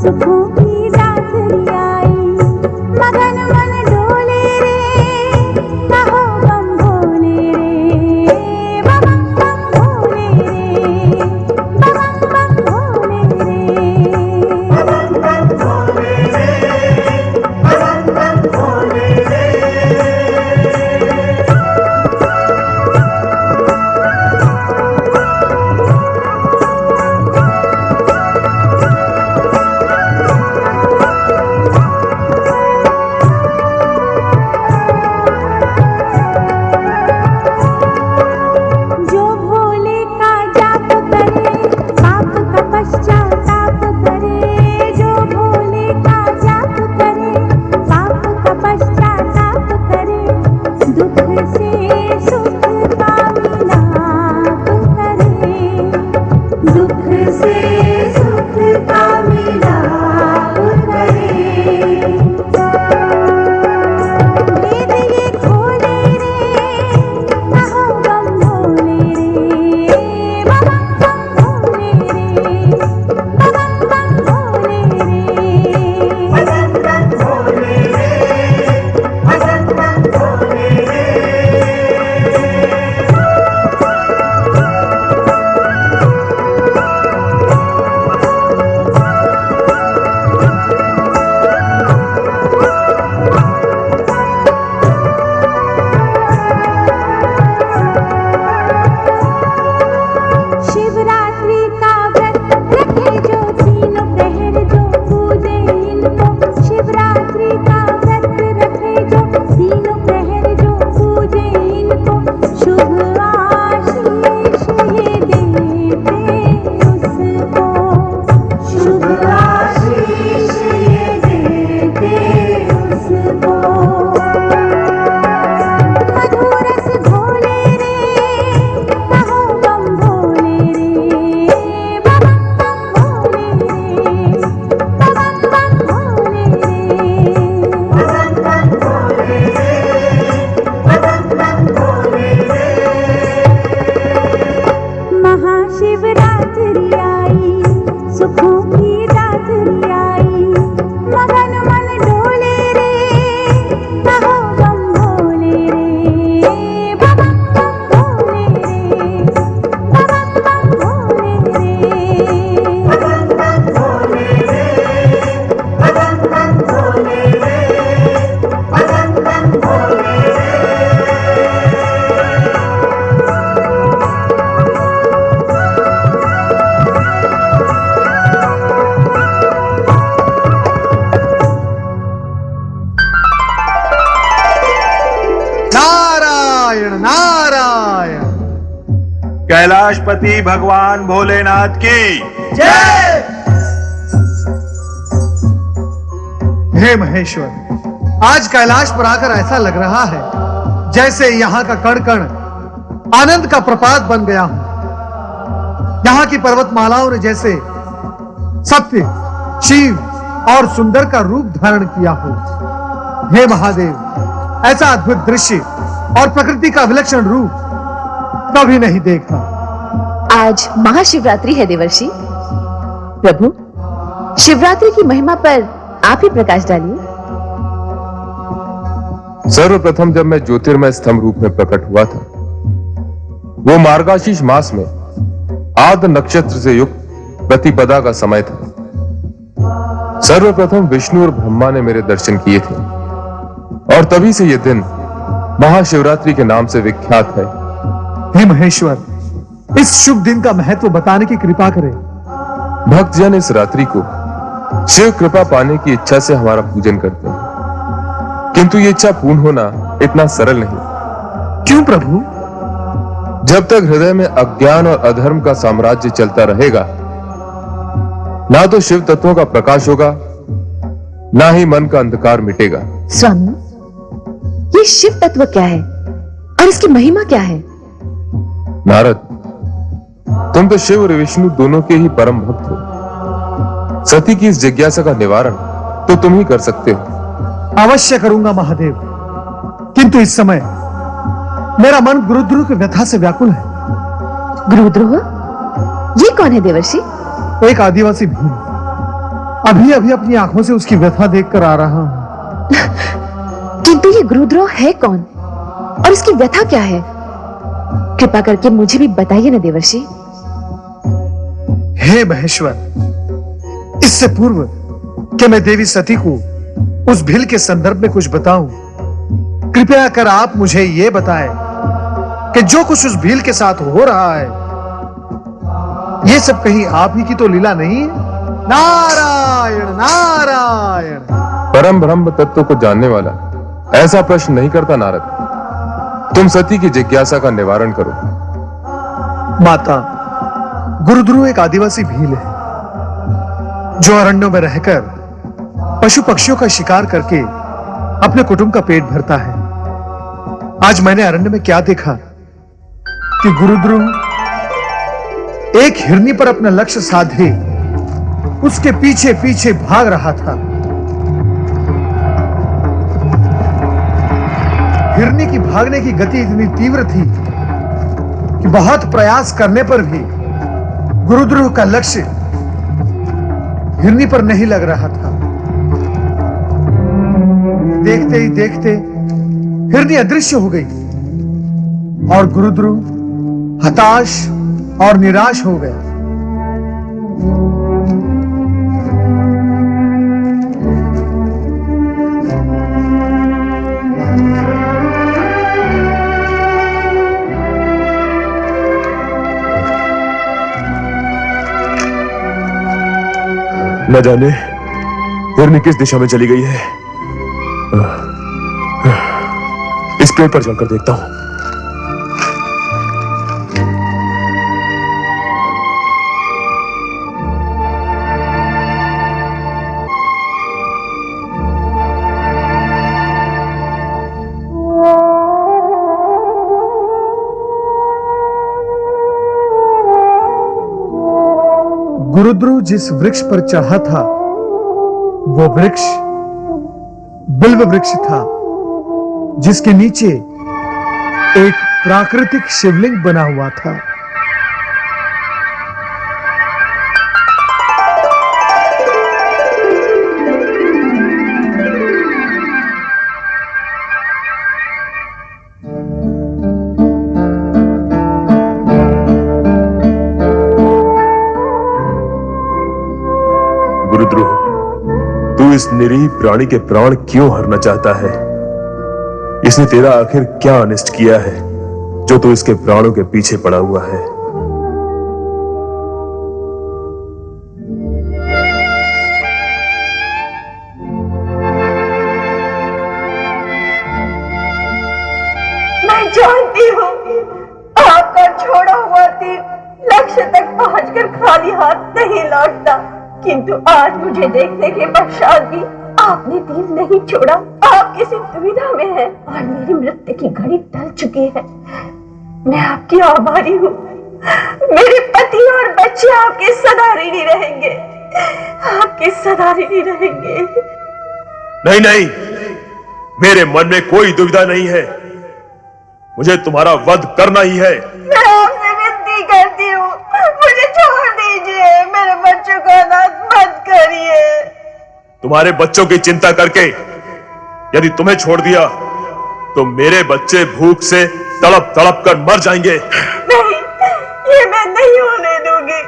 सुखों की रात्रि आई, मगन मन डोले रे, कहो बम भोले रे, बम बम भोले रे, बम बम भोले रे, बम बम भोले रे, बम बम भोले रे। जो भोले का जाप करे, पाप का पश्चाताप करे, जो भोले का जाप करे, पाप का पश्चाताप करे, दुख से सुख का मिलाप करे, दुख से सुख का मिलाप करे। वेद ये खोले रे, कहो बम भोले रे, बम बम भोले रे, बम बम भोले रे, बम बम भोले रे, बम बम भोले रे। शिवरात्रि का व्रत रखे जो तीनों पहर जो पूजे इनको, शिवरात्रि का व्रत रखे जो तीनों पहर जो पूजे इनको, शुभ आशीष ये देते उसको, शुभ आशीष ये देते उसको। मधुरस घोले रे, कहो बम भोले रे, बम बम भोले रे, बम बम भोले रे, बम बम भोले रे, बम बम भोले रे। महाशिवरात्रि आई, सुखों की रात्रि आई, मगन मन डोले रे, कहो बम भोले रे, बम बम भोले रे, बम बम भोले रे, बम बम भोले रे, बम बम भोले रे, बम बम भोले रे। नारायण नारायण। कैलाशपति भगवान भोलेनाथ की जय। हे महेश्वर, आज कैलाश पर आकर ऐसा लग रहा है जैसे यहाँ का कण कण आनंद का प्रपात बन गया हूं। यहाँ की पर्वतमालाओं ने जैसे सत्य, शिव और सुंदर का रूप धारण किया हो। हे महादेव, ऐसा अद्भुत दृश्य और प्रकृति का विलक्षण रूप कभी नहीं देखा। आज महाशिवरात्रि है देवर्षि। प्रभु, शिवरात्रि की महिमा पर आप ही प्रकाश डालिए। सर्वप्रथम जब मैं ज्योतिर्मय स्तंभ रूप में प्रकट हुआ था, वो मार्गशीर्ष मास में आर्द्र नक्षत्र से युक्त प्रतिपदा का समय था। सर्वप्रथम विष्णु और ब्रह्मा ने मेरे दर्शन किए थे और तभी से यह दिन महाशिवरात्रि के नाम से विख्यात है। हे महेश्वर, इस शुभ दिन का महत्व बताने की कृपा करें। भक्तजन इस रात्रि को शिव कृपा पाने की इच्छा से हमारा पूजन करते हैं, किंतु ये इच्छा पूर्ण होना इतना सरल नहीं। क्यों प्रभु? जब तक हृदय में अज्ञान और अधर्म का साम्राज्य चलता रहेगा, ना तो शिव तत्वों का प्रकाश होगा, ना ही मन का अंधकार मिटेगा। स्वामी, ये शिव तत्व क्या है और इसकी महिमा क्या है? नारद, तुम तो शिव और विष्णु दोनों के ही परम भक्त हो। सती की इस जिज्ञासा का निवारण तो तुम ही कर सकते हो। अवश्य करूंगा महादेव, किंतु इस समय मेरा मन गुरुद्रोह की व्यथा से व्याकुल है। गुरुद्रोह? ये कौन है देवर्षि? एक आदिवासी भील अभी अभी अपनी आंखों से उसकी व्यथा देखकर आ रहा हूं। किंतु ये गुरुद्रोह है कौन और इसकी व्यथा क्या है? कृपा करके मुझे भी बताइए ना देवर्षि। हे महेश्वर, इससे पूर्व कि मैं देवी सती को उस भील के संदर्भ में कुछ बताऊं, कृपया कर आप मुझे यह बताएं कि जो कुछ उस भील के साथ हो रहा है, यह सब कहीं आप ही की तो लीला नहीं है? नारायण नारायण। परम ब्रह्म तत्व को जानने वाला ऐसा प्रश्न नहीं करता नारद। तुम सती की जिज्ञासा का निवारण करो। माता, गुरुद्रोह एक आदिवासी भील है जो अरण्यों में रहकर पशु पक्षियों का शिकार करके अपने कुटुंब का पेट भरता है। आज मैंने अरण्य में क्या देखा कि गुरुद्रोह एक हिरनी पर अपना लक्ष्य साधे उसके पीछे पीछे भाग रहा था। हिरनी की भागने की गति इतनी तीव्र थी कि बहुत प्रयास करने पर भी गुरुद्रोह का लक्ष्य हिरनी पर नहीं लग रहा था। देखते ही देखते हिरनी अदृश्य हो गई और गुरुद्रोह हताश और निराश हो गया। न जाने हिरनी किस दिशा में चली गई है। इस पेड़ पर चलकर देखता हूं। गुरुद्रोह जिस वृक्ष पर चढ़ा था वो वृक्ष बिल्व वृक्ष था, जिसके नीचे एक प्राकृतिक शिवलिंग बना हुआ था। गुरुद्रोह, तू इस निरीह प्राणी के प्राण क्यों हरना चाहता है? इसने तेरा आखिर क्या अनिष्ट किया है जो तू इसके प्राणों के पीछे पड़ा हुआ है? मैं जानती हूँ आपका छोड़ा हुआ तीर लक्ष्य तक पहुंचकर खाली हाथ नहीं लौटता, किंतु आज मुझे देखने के पश्चात भी आपने तीर नहीं छोड़ा। आप किसी दुविधा में हैं और मेरी मृत्यु की घड़ी टल चुकी है। मैं आपकी आभारी हूँ। मेरे पति और बच्चे आपके सदा ऋणी रहेंगे, आपके सदा ऋणी रहेंगे। नहीं नहीं, मेरे मन में कोई दुविधा नहीं है। मुझे तुम्हारा वध करना ही है। मैं आपसे विनती करती हूँ, मुझे छोड़ दीजिए, मेरे बच्चों को अनाथ मत करिए। तुम्हारे बच्चों की चिंता करके यदि तुम्हें छोड़ दिया तो मेरे बच्चे भूख से तड़प तड़प कर मर जाएंगे। नहीं, ये मैं नहीं होने दूंगी।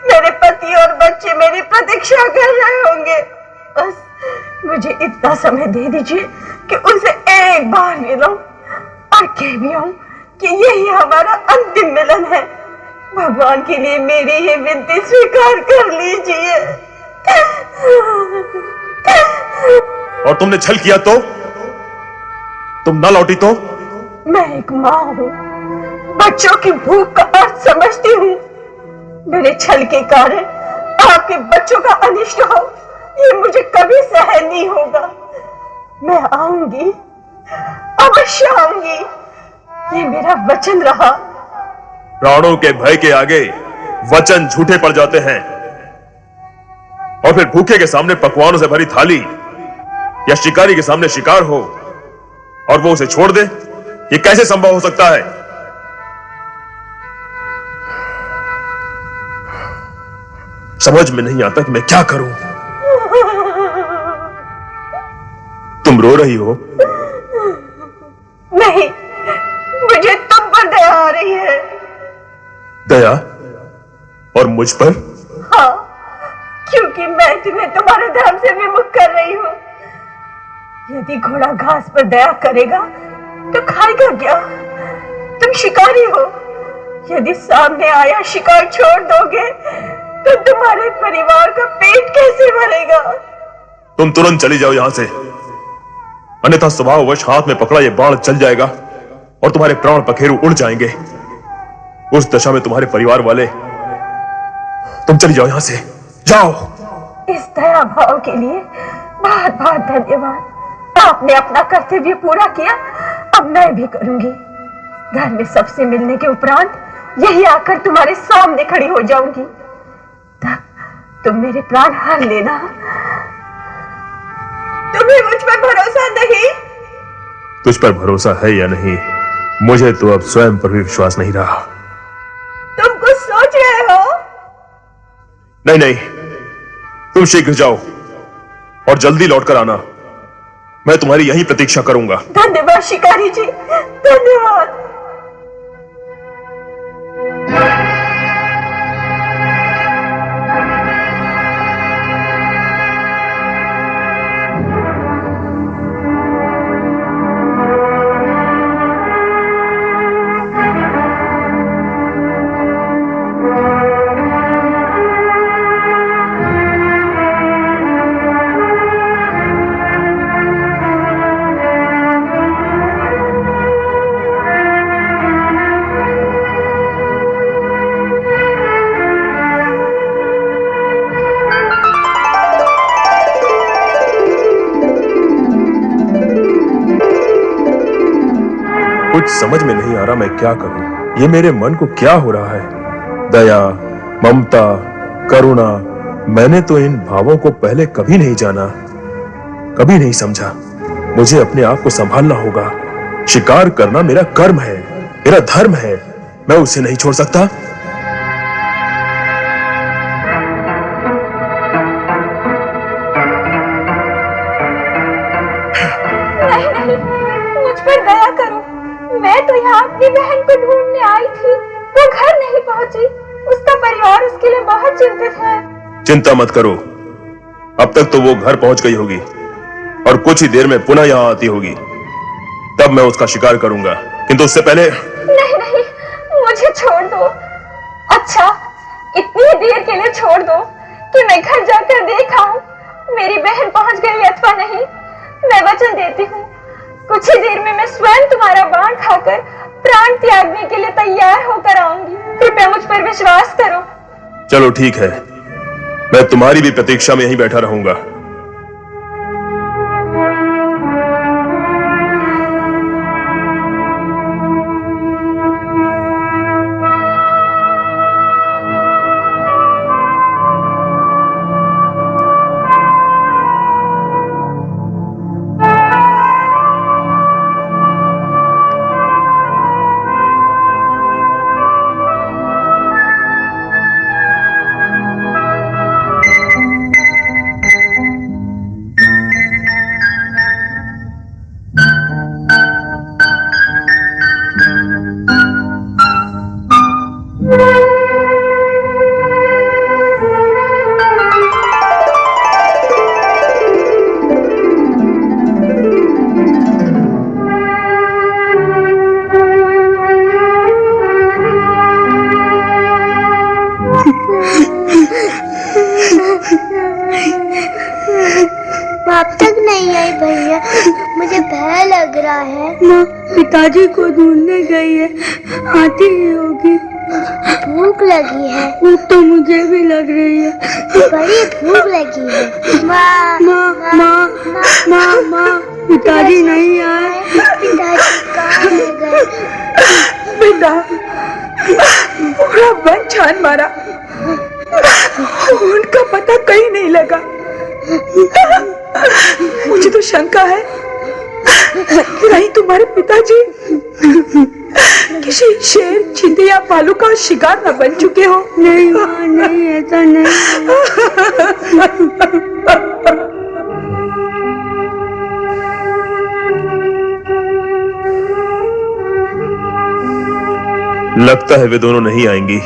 मेरे पति और बच्चे मेरी प्रतीक्षा कर रहे होंगे। बस मुझे इतना समय दे दीजिए कि उनसे एक बार मिलूं और कह भी आऊं कि यही हमारा अंतिम मिलन है। भगवान के लिए मेरी ये विनती स्वीकार कर लीजिए। और तुमने छल किया तो? तुम न लौटी तो? मैं एक माँ हूँ, बच्चों की भूख का अर्थ समझती हूँ। मेरे छल के कारण आपके बच्चों का अनिष्ट हो, ये मुझे कभी सहन नहीं होगा। मैं आऊंगी, अवश्य आऊंगी, ये मेरा वचन रहा। प्राणों के भय के आगे वचन झूठे पड़ जाते हैं। और फिर भूखे के सामने पकवानों से भरी थाली या शिकारी के सामने शिकार हो और वो उसे छोड़ दे, ये कैसे संभव हो सकता है? समझ में नहीं आता कि मैं क्या करूं। तुम रो रही हो? नहीं, मुझे तुम पर दया आ रही है। दया? और मुझ पर? हाँ, क्योंकि मैं तुम्हें तुम्हारे धर्म से विमुख कर रही हूँ। यदि घोड़ा घास पर दया करेगा तो खाएगा क्या? तुम शिकारी हो। यदि सामने आया शिकार छोड़ दोगे तो तुम्हारे परिवार का पेट कैसे भरेगा? तुम तुरंत चली जाओ यहां से, अन्यथा स्वभाववश हाथ में पकड़ा ये बाण चल जाएगा और तुम्हारे प्राण पखेरु उड़ जाएंगे। उस दशा में तुम्हारे परिवार वाले, तुम चली जाओ यहां से, जाओ। इस दया भाव के लिए बहुत बहुत धन्यवाद। आपने अपना कर्तव्य पूरा किया, अब मैं भी करूंगी। घर में सबसे मिलने के उपरांत यही आकर तुम्हारे सामने खड़ी हो जाऊंगी। तब तुम मेरे प्राण हर लेना। तुम्हें मुझ पर भरोसा नहीं? तुझ पर भरोसा है या नहीं, मुझे तो अब स्वयं पर भी विश्वास नहीं रहा। तुम कुछ सोच रहे हो? नहीं नहीं, तुम शीघ्र जाओ और जल्दी लौटकर आना। मैं तुम्हारी यहीं प्रतीक्षा करूंगा। धन्यवाद शिकारी जी, धन्यवाद। कुछ समझ में नहीं आ रहा मैं क्या करूं। ये मेरे मन को क्या हो रहा है? दया, ममता, करुणा, मैंने तो इन भावों को पहले कभी नहीं जाना, कभी नहीं समझा। मुझे अपने आप को संभालना होगा। शिकार करना मेरा कर्म है, मेरा धर्म है, मैं उसे नहीं छोड़ सकता। नहीं, मुझ पर दया करो। मैं तो यहाँ अपनी बहन को ढूंढने आई थी, वो घर नहीं पहुंची। उसका परिवार उसके लिए बहुत चिंतित है। चिंता मत करो, अब तक तो वो घर पहुंच गई होगी और कुछ ही देर में पुनः यहाँ आती होगी। तब मैं उसका शिकार करूंगा, किंतु उससे पहले। नहीं, मुझे छोड़ दो। अच्छा, इतनी देर के लिए छोड़ दो कि मैं घर जाकर देख आऊं मेरी बहन पहुंच गई अथवा नहीं। मैं वचन देती हूँ, कुछ ही देर में मैं स्वयं तुम्हारा बाण खाकर प्राण त्यागने के लिए तैयार होकर आऊंगी। कृपया मुझ पर विश्वास करो। चलो ठीक है, मैं तुम्हारी भी प्रतीक्षा में यहीं बैठा रहूंगा। अब तक नहीं आई भैया, मुझे भय लग रहा है। माँ पिताजी को ढूंढने गई है, आती ही होगी। भूख लगी है। भूख तो मुझे भी लग रही है। बड़ी भूख लगी है। माँ माँ माँ माँ माँ पिताजी नहीं आए। पिताजी कहाँ गए? बेटा, पूरा वन छान मारा, उनका पता कहीं नहीं लगा। मुझे तो शंका है कि कहीं तुम्हारे पिताजी किसी शेर, चीते या भालू का शिकार न बन चुके हो। नहीं माँ, नहीं, ऐसा नहीं। लगता है वे दोनों नहीं आएंगी।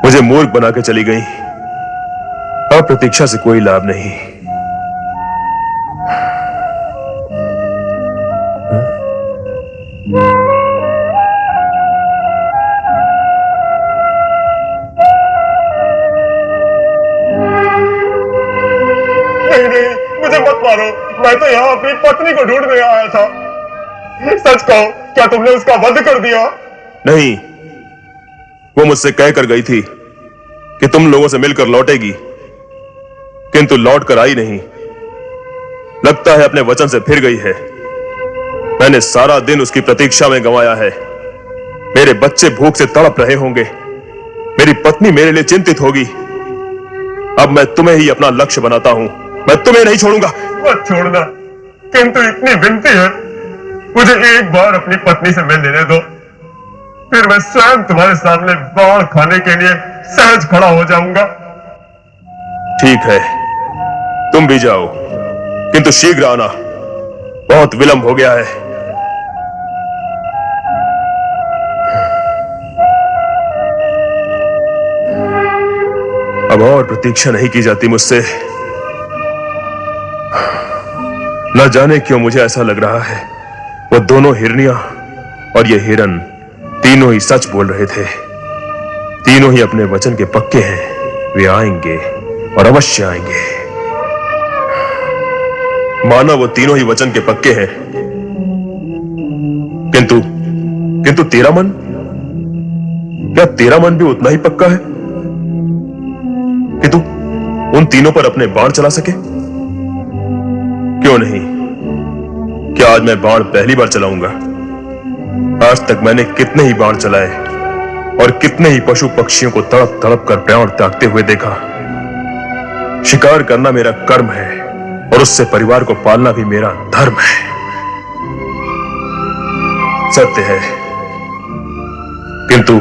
मुझे मूर्ख बना के चली गई। अब प्रतीक्षा से कोई लाभ नहीं। नहीं, मुझे मत मारो। मैं तो यहाँ अपनी पत्नी को ढूंढने आया था। सच कहो, क्या तुमने उसका वध कर दिया? नहीं, वो मुझसे कहकर गई थी कि तुम लोगों से मिलकर लौटेगी, किंतु लौट कर आई नहीं। लगता है अपने वचन से फिर गई है। मैंने सारा दिन उसकी प्रतीक्षा में गंवाया है। मेरे बच्चे भूख से तड़प रहे होंगे, मेरी पत्नी मेरे लिए चिंतित होगी। अब मैं तुम्हें ही अपना लक्ष्य बनाता हूं। मैं तुम्हें नहीं छोड़ूंगा। मत छोड़ना, किंतु इतनी विनती है, मुझे एक बार अपनी पत्नी से मिल लेने दो, फिर मैं स्वयं तुम्हारे सामने बाण खाने के लिए सहज खड़ा हो जाऊंगा। ठीक है, तुम भी जाओ, किंतु शीघ्र आना, बहुत विलंब हो गया है। अब और प्रतीक्षा नहीं की जाती मुझसे। न जाने क्यों मुझे ऐसा लग रहा है वो दोनों हिरनियां और ये हिरन तीनों ही सच बोल रहे थे। तीनों ही अपने वचन के पक्के हैं। वे आएंगे और अवश्य आएंगे। माना वो तीनों ही वचन के पक्के हैं, किंतु तेरा मन, क्या तेरा मन भी उतना ही पक्का है कि तू उन तीनों पर अपने बाण चला सके? क्यों नहीं? क्या आज मैं बाण पहली बार चलाऊंगा? आज तक मैंने कितने ही बाण चलाए और कितने ही पशु पक्षियों को तड़प तड़प कर प्राण त्यागते हुए देखा। शिकार करना मेरा कर्म है और उससे परिवार को पालना भी मेरा धर्म है। सत्य है, किंतु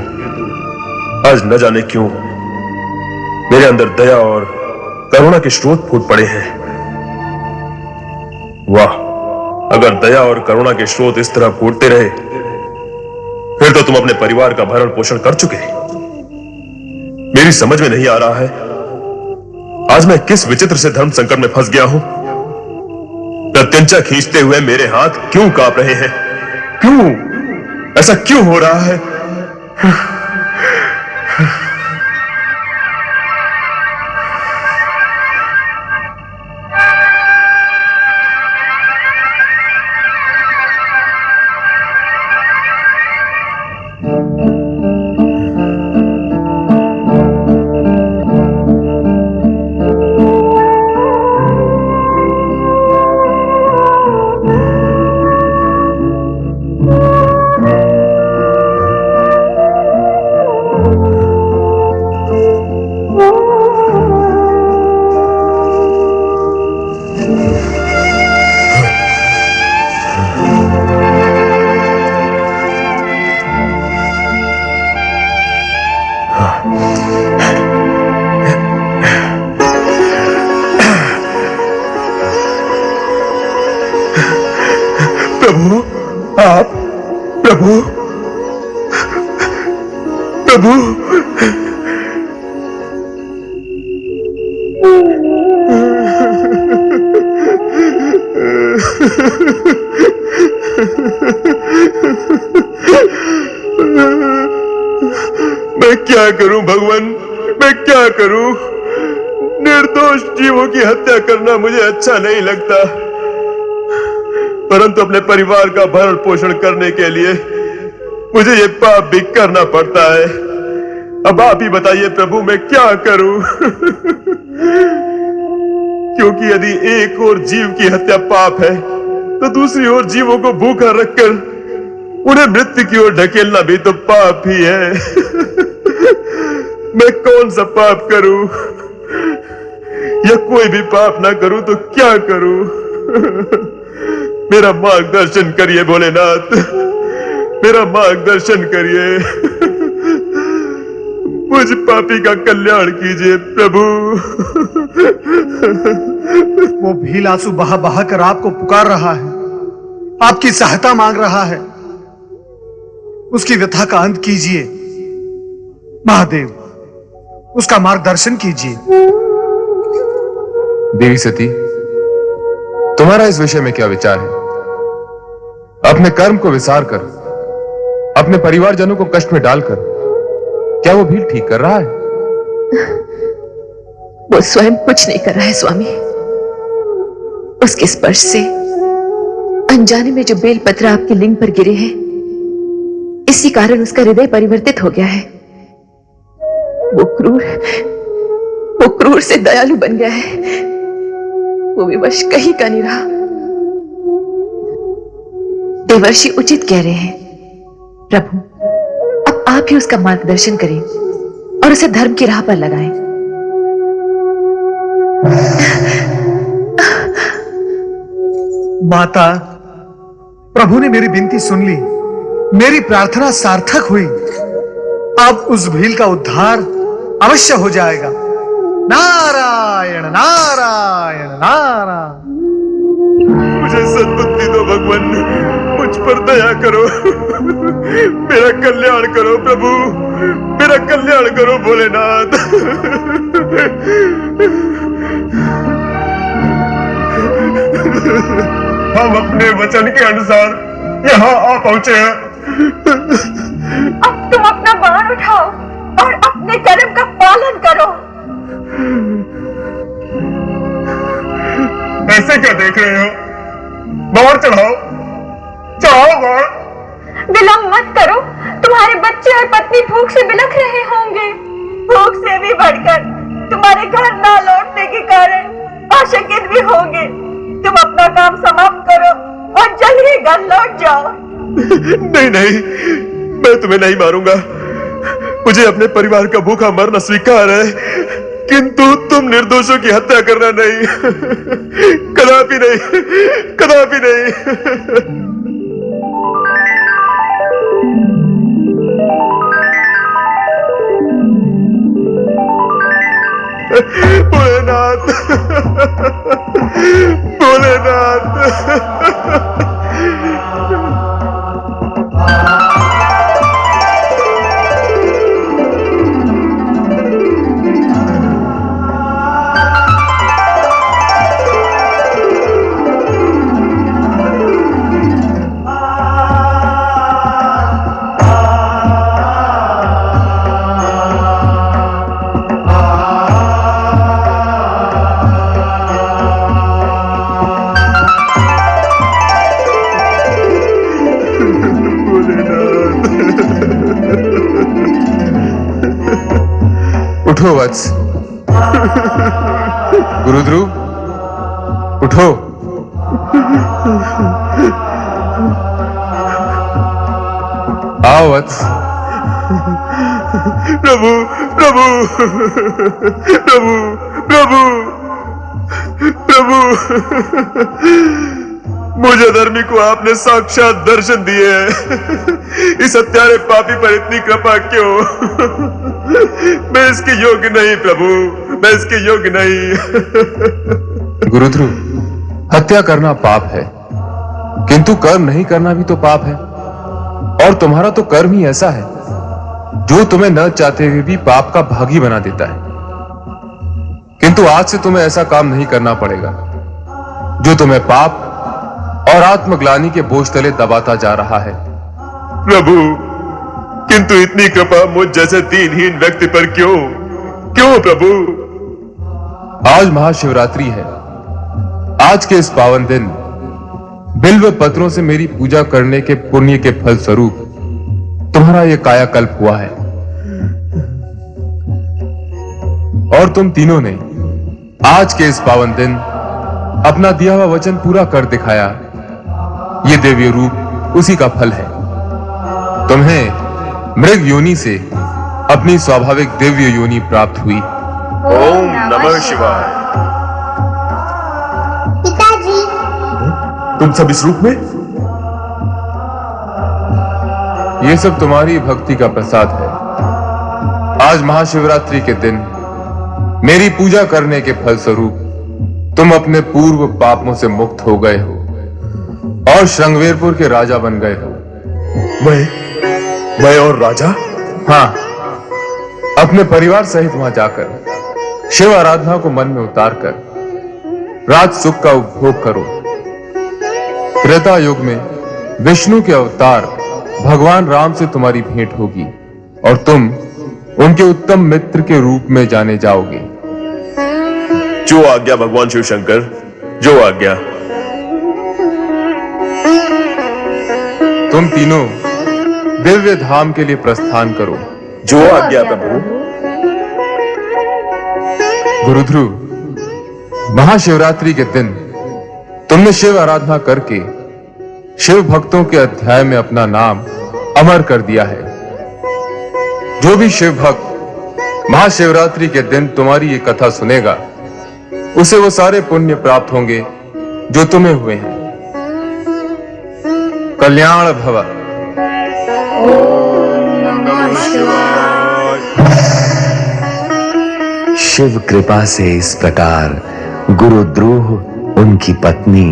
आज न जाने क्यों मेरे अंदर दया और करुणा के स्रोत फूट पड़े हैं। वाह, अगर दया और करुणा के स्रोत इस तरह फूटते रहे, फिर तो तुम अपने परिवार का भरण पोषण कर चुके। मेरी समझ में नहीं आ रहा है आज मैं किस विचित्र से धर्म संकट में फंस गया हूं। प्रत्यंचा खींचते हुए मेरे हाथ क्यों कांप रहे हैं? क्यों ऐसा क्यों हो रहा है? प्रभु, आप प्रभु प्रभु मैं क्या करूं भगवान, मैं क्या करूं? निर्दोष जीवों की हत्या करना मुझे अच्छा नहीं लगता, परंतु अपने परिवार का भरण पोषण करने के लिए मुझे ये पाप भी करना पड़ता है। अब आप ही बताइए प्रभु, मैं क्या करूं? क्योंकि यदि एक और जीव की हत्या पाप है, तो दूसरी ओर जीवों को भूखा रखकर उन्हें मृत्यु की ओर ढकेलना भी तो पाप ही है। मैं कौन सा पाप करूं? या कोई भी पाप ना करूं तो क्या करूं? मेरा मार्गदर्शन करिए भोलेनाथ, मेरा मार्गदर्शन करिए। मुझ पापी का कल्याण कीजिए प्रभु। वो भील आंसू बहा बहा कर आपको पुकार रहा है, आपकी सहायता मांग रहा है। उसकी व्यथा का अंत कीजिए, महादेव, उसका मार्गदर्शन कीजिए। देवी सती, तुम्हारा इस विषय में क्या विचार है? अपने कर्म को विसार कर, अपने परिवारजनों को कष्ट में डालकर, क्या वो भील ठीक कर रहा है? वो स्वयं कुछ नहीं कर रहा है स्वामी। उसके स्पर्श से अनजाने में जो बेलपत्र आपके लिंग पर गिरे हैं, इसी कारण उसका हृदय परिवर्तित हो गया है। वो क्रूर से दयालु बन गया है। वो विवश कहीं का नहीं रहा। देवर्षि उचित कह रहे हैं। प्रभु, अब आप ही उसका मार्गदर्शन करें और उसे धर्म की राह पर लगाएं। माता, प्रभु ने मेरी विनती सुन ली, मेरी प्रार्थना सार्थक हुई। अब उस भील का उद्धार अवश्य हो जाएगा। नारायण नारायण नारायण। मुझे सद्बुद्धि दो भगवान, मुझ पर दया करो, मेरा कल्याण करो प्रभु, मेरा कल्याण करो भोलेनाथ। हम अपने वचन के अनुसार यहाँ आ पहुंचे हैं। अब तुम अपना बाण उठाओ और अपने कर्म का पालन करो। ऐसे क्या देख रहे हो? बाण चढ़ाओ, चढ़ाओ बाण। विलंब मत करो, तुम्हारे बच्चे और पत्नी भूख से बिलख रहे होंगे। भूख से भी बढ़कर तुम्हारे घर ना लौटने के कारण अशकित भी होंगे। तुम अपना काम समाप्त करो और जल्द ही घर लौट जाओ। नहीं नहीं, मैं तुम्हें नहीं मारूंगा। मुझे अपने परिवार का भूखा मरना स्वीकार है, किंतु तुम निर्दोषों की हत्या करना नहीं, कदापि नहीं, कदापि नहीं। भोलेनाथ, भोलेनाथ। उठो वत्स। गुरुध्रुव, उठो। आओ वत्स। प्रभु प्रभु प्रभु प्रभु प्रभु, मुझे धर्मी को आपने साक्षात दर्शन दिए हैं। इस हत्यारे पापी पर इतनी कृपा क्यों? मैं इसके योग्य नहीं प्रभु, मैं इसके योग्य नहीं। गुरुध्रुव, हत्या करना पाप है, किंतु कर्म नहीं करना भी तो पाप है। और तुम्हारा तो कर्म ही ऐसा है जो तुम्हें न चाहते हुए भी पाप का भागी बना देता है। किंतु आज से तुम्हें ऐसा काम नहीं करना पड़ेगा जो तुम्हें पाप और आत्मग्लानि के बोझ तले दबाता जा रहा है। प्रभु, किंतु इतनी कृपा मुझ जैसे दीनहीन व्यक्ति पर क्यों? क्यों प्रभु? आज महाशिवरात्रि है। आज के इस पावन दिन बिल्व पत्रों से मेरी पूजा करने के पुण्य के फल स्वरूप तुम्हारा यह कायाकल्प हुआ है। और तुम तीनों ने आज के इस पावन दिन अपना दिया हुआ वचन पूरा कर दिखाया। ये देवीय रूप उसी का फल है। तुम्हें मृग योनि से अपनी स्वाभाविक दिव्य योनि प्राप्त हुई। ओम नमः शिवाय। पिताजी, तुम सब इस रूप में? ये सब तुम्हारी भक्ति का प्रसाद है। आज महाशिवरात्रि के दिन मेरी पूजा करने के फल स्वरूप तुम अपने पूर्व पापों से मुक्त हो गए हो और श्रृंगवेरपुर के राजा बन गए हो। मैं और राजा? हाँ, अपने परिवार सहित वहां जाकर शिव आराधना को मन में उतारकर राज सुख का उपभोग करो। त्रेता युग में विष्णु के अवतार भगवान राम से तुम्हारी भेंट होगी और तुम उनके उत्तम मित्र के रूप में जाने जाओगे। जो आज्ञा भगवान शिव शंकर, जो आज्ञा। तुम तीनों दिव्य धाम के लिए प्रस्थान करो। जो आज्ञा प्रभु। गुरुध्रुव, महाशिवरात्रि के दिन तुमने शिव आराधना करके शिव भक्तों के अध्याय में अपना नाम अमर कर दिया है। जो भी शिव भक्त महाशिवरात्रि के दिन तुम्हारी ये कथा सुनेगा उसे वो सारे पुण्य प्राप्त होंगे जो तुम्हें हुए हैं। कल्याण भव। शिव कृपा से इस प्रकार गुरुद्रोह, उनकी पत्नी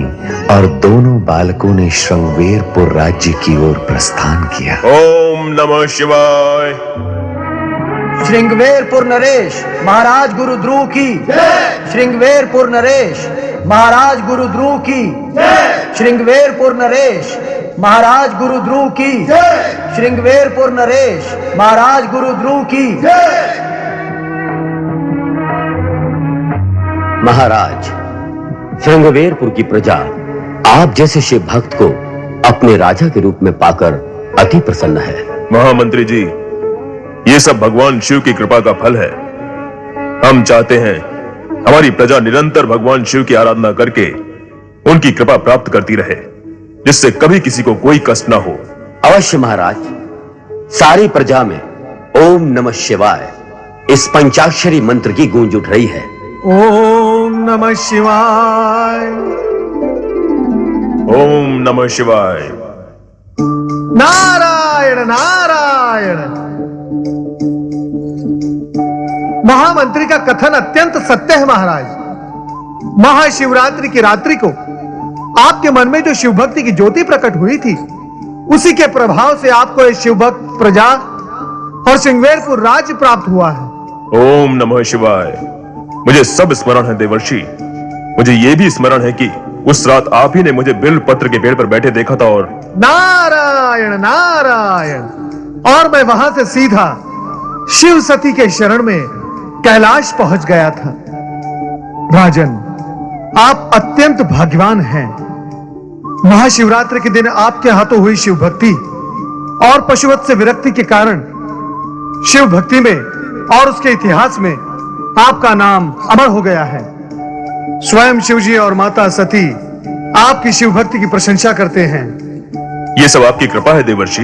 और दोनों बालकों ने श्रृंगवेरपुर राज्य की ओर प्रस्थान किया। ओम नमः शिवाय। श्रृंगवेरपुर नरेश महाराज गुरुद्रुह की। श्रृंगवेरपुर नरेश महाराज गुरुद्रुह की। श्रृंगवेरपुर नरेश महाराज गुरुद्रुह की। श्रृंगवेरपुर नरेश महाराज गुरुद्रुह की। महाराज, श्रृंगवेरपुर की प्रजा आप जैसे शिव भक्त को अपने राजा के रूप में पाकर अति प्रसन्न है। महामंत्री जी, ये सब भगवान शिव की कृपा का फल है। हम चाहते हैं हमारी प्रजा निरंतर भगवान शिव की आराधना करके उनकी कृपा प्राप्त करती रहे, जिससे कभी किसी को कोई कष्ट ना हो। अवश्य महाराज, सारी प्रजा में ओम नमः शिवाय इस पंचाक्षरी मंत्र की गूंज उठ रही है। ओम नमः शिवाय। ओम नमः शिवाय। नारायण नारायण। महामंत्री का कथन अत्यंत सत्य है महाराज। महाशिवरात्रि की रात्रि को आपके मन में जो शिव भक्ति की ज्योति प्रकट हुई थी, उसी के प्रभाव से आपको ये शिव भक्त प्रजा और श्रृंगवेरपुर राज्य प्राप्त हुआ है। ओम नमः शिवाय। मुझे सब स्मरण है देवर्षि। मुझे यह भी स्मरण है कि उस रात आप ही ने मुझे बिल्व पत्र के पेड़ पर बैठे देखा था और नारायण नारायण। और मैं वहां से सीधा शिव सती के शरण में कैलाश पहुंच गया था। राजन, आप अत्यंत भाग्यवान हैं। महाशिवरात्रि के दिन आपके हाथों हुई शिव भक्ति और पशुवत से विरक्ति के कारण शिव भक्ति में और उसके इतिहास में आपका नाम अमर हो गया है। स्वयं शिवजी और माता सती आपकी शिव भक्ति की प्रशंसा करते हैं। ये सब आपकी कृपा है देवर्षि।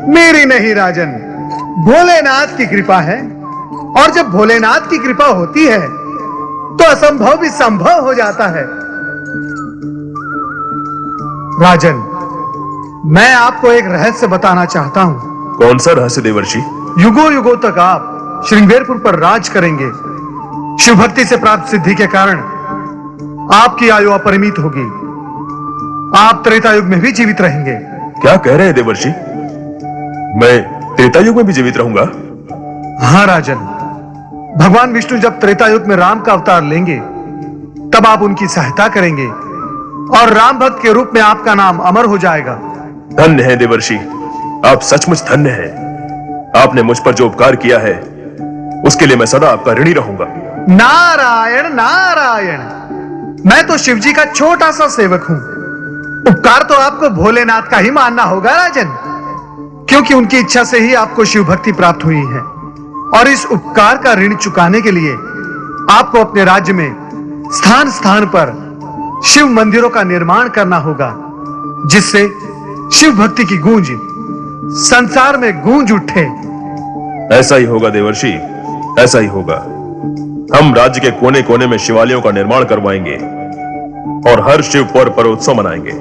मेरी नहीं राजन, भोलेनाथ की कृपा है। और जब भोलेनाथ की कृपा होती है तो असंभव भी संभव हो जाता है। राजन, मैं आपको एक रहस्य बताना चाहता हूं। कौन सा रहस्य देवर्षि? युगों युगों तक आप श्रृंगवेरपुर पर राज करेंगे। शिव भक्ति से प्राप्त सिद्धि के कारण आपकी आयु अपरिमित होगी। आप त्रेता युग में भी जीवित रहेंगे। क्या कह रहे हैं देवर्षि? मैं त्रेता युग में भी जीवित रहूंगा? हाँ राजन, भगवान विष्णु जब त्रेता युग में राम का अवतार लेंगे तब आप उनकी सहायता करेंगे और राम भक्त के रूप में आपका नाम अमर हो जाएगा। धन्य है देवर्षि, आप सचमुच धन्य हैं। आपने मुझ पर जो उपकार किया है उसके लिए मैं सदा आपका ऋणी रहूंगा। नारायण नारायण। मैं तो शिवजी का छोटा सा सेवक हूं। उपकार तो आपको भोलेनाथ का ही मानना होगा राजन, क्योंकि उनकी इच्छा से ही आपको शिव भक्ति प्राप्त हुई है। और इस उपकार का ऋण चुकाने के लिए आपको अपने राज्य में स्थान स्थान पर शिव मंदिरों का निर्माण करना होगा, जिससे शिव भक्ति की गूंज संसार में गूंज उठे। ऐसा ही होगा देवर्षि, ऐसा ही होगा। हम राज्य के कोने कोने में शिवालयों का निर्माण करवाएंगे और हर शिव पर्वोत्सव मनाएंगे,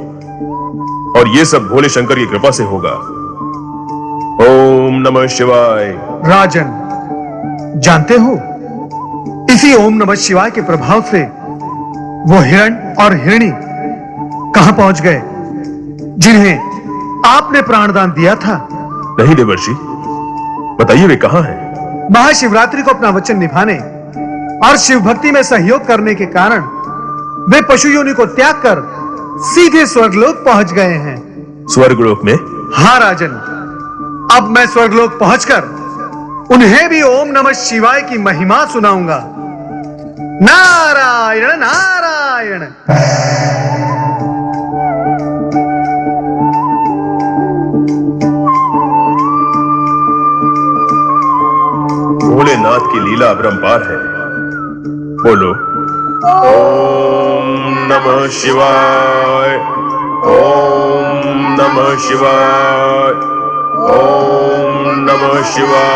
और ये सब भोले शंकर की कृपा से होगा। ओम नमः शिवाय। राजन, जानते हो, इसी ओम नमः शिवाय के प्रभाव से वो हिरण और हिरणी कहां पहुंच गए जिन्हें आपने प्राणदान दिया था? नहीं देवर्षि, बताइए वे कहां हैं? महाशिवरात्रि को अपना वचन निभाने और शिव भक्ति में सहयोग करने के कारण वे पशु योनि को त्याग कर सीधे स्वर्गलोक पहुंच गए हैं। स्वर्गलोक में? हाँ राजन, अब मैं स्वर्गलोक पहुंचकर उन्हें भी ओम नमः शिवाय की महिमा सुनाऊंगा। नारायण नारायण। भोलेनाथ की लीला अपरंपार है। बोलो ओम नमः शिवाय, ओम नमः शिवाय, ओम नमः शिवाय।